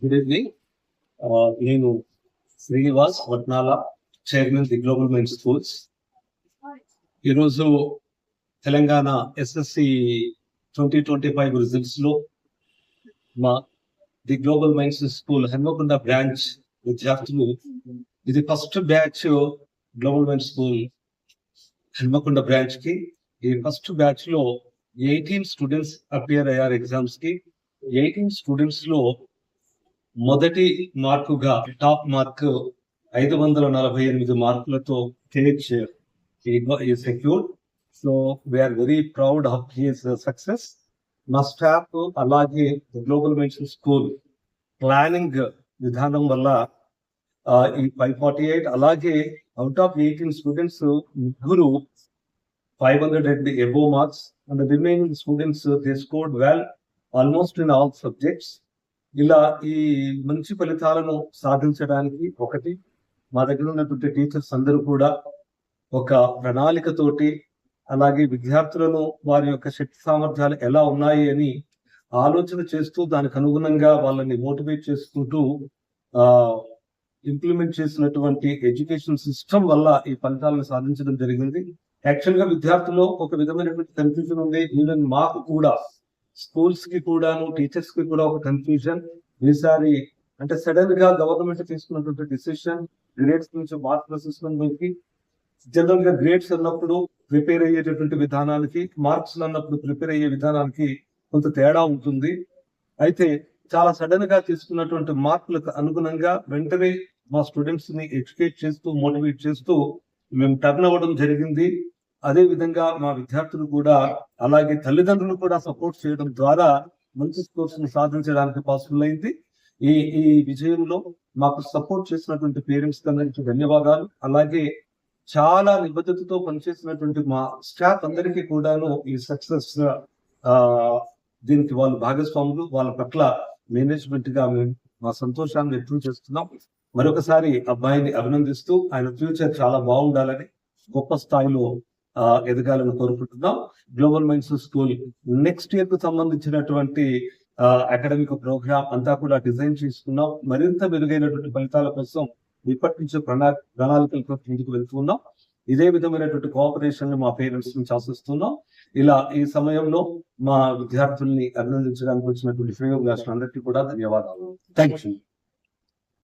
Good evening. నేను Srinivas Vatnala, chairman the global mind schools. ఈరోజు Telangana SSC 2025 results లో మా the global minds school Hanmakonda branch విద్యార్థులు, ఇది first batch global mind school Hanmakonda branch కి. ఈ ఫస్ట్ బ్యాచ్ లో 18 స్టూడెంట్స్ అపియర్ అయ్యారు ఎగ్జామ్స్ కి. 18 స్టూడెంట్స్ లో మొదటి మార్కుగా టాప్ మార్క్ 548 మార్కులతో Tej secured. So we are very proud of his success. మా స్టాఫ్ అలాగే గ్లోబల్ మైండ్స్ స్కూల్ ప్లానింగ్ విధానం వల్ల ఈ 548, అలాగే అవుట్ ఆఫ్ 18 స్టూడెంట్స్ ముగ్గురు 500 above marks, and the remaining students they scored well almost in all subjects. ఇలా ఈ మంచి ఫలితాలను సాధించడానికి ఒకటి, మా దగ్గర ఉన్నటువంటి టీచర్స్ అందరూ కూడా ఒక ప్రణాళికతోటి, అలాగే విద్యార్థులను వారి యొక్క శక్తి సామర్థ్యాలు ఎలా ఉన్నాయి అని ఆలోచన చేస్తూ దానికి అనుగుణంగా వాళ్ళని మోటివేట్ చేసుకుంటూ ఇంప్లిమెంట్ చేసినటువంటి ఎడ్యుకేషన్ సిస్టమ్ వల్ల ఈ ఫలితాలను సాధించడం జరిగింది. యాక్చువల్ గా విద్యార్థుల్లో ఒక విధమైనటువంటి కన్ఫ్యూజన్ ఉంది. ఈవెన్ మాకు కూడా, స్కూల్స్ కి కూడాను, టీచర్స్ కి కూడా ఒక కన్ఫ్యూజన్. ఈసారి అంటే సడన్ గా గవర్నమెంట్ తీసుకున్నటువంటి డిసిషన్ గ్రేడ్స్ నుంచి మార్క్స్ అసెస్మెంట్ నుంచి, జనరల్ గా గ్రేడ్స్ అన్నప్పుడు ప్రిపేర్ అయ్యేటటువంటి విధానానికి, మార్క్స్ అన్నప్పుడు ప్రిపేర్ అయ్యే విధానానికి కొంత తేడా ఉంటుంది. అయితే చాలా సడన్ గా తీసుకున్నటువంటి మార్కులకు అనుగుణంగా వెంటనే మా స్టూడెంట్స్ ని ఎడ్యుకేట్ చేస్తూ, మోటివేట్ చేస్తూ మేము టర్న్ అవ్వడం జరిగింది. అదే విధంగా మా విద్యార్థులు కూడా, అలాగే తల్లిదండ్రులు కూడా సపోర్ట్ చేయడం ద్వారా మంచి స్కోర్స్ ని సాధించడానికి పాసిబుల్ అయింది. ఈ విజయంలో మాకు సపోర్ట్ చేసినటువంటి పేరెంట్స్ అందరికీ ధన్యవాదాలు. అలాగే చాలా నిబద్ధతతో పనిచేసినటువంటి మా స్టాఫ్ అందరికీ కూడాను ఈ సక్సెస్ దీనికి వాళ్ళు భాగస్వాములు. వాళ్ళ పట్ల మేనేజ్మెంట్ గా మేము మా సంతోషాన్ని వ్యక్తం చేస్తున్నాం. మరొకసారి అబ్బాయిని అభినందిస్తూ ఆయన ఫ్యూచర్ చాలా బాగుండాలని, గొప్ప స్థాయిలో ఎదగాలని కోరుకుంటున్నాం. Global minds school next year కు సంబంధించినటువంటి అకాడమిక్ ప్రోగ్రామ్ అంతా కూడా డిజైన్ చేసుకున్నాం. మరింత మెరుగైనటువంటి ఫలితాల కోసం ఇప్పటి నుంచి ప్రణాళికలతో ముందుకు వెళ్తున్నాం. ఇదే విధమైనటువంటి కోఆపరేషన్ మా పేరెంట్స్ నుంచి ఆశిస్తున్నాం. ఇలా ఈ సమయంలో మా విద్యార్థుల్ని అభినందించడానికి వచ్చినటువంటి శ్రేయోభిలాషులందరికీ కూడా ధన్యవాదాలు. Thank you.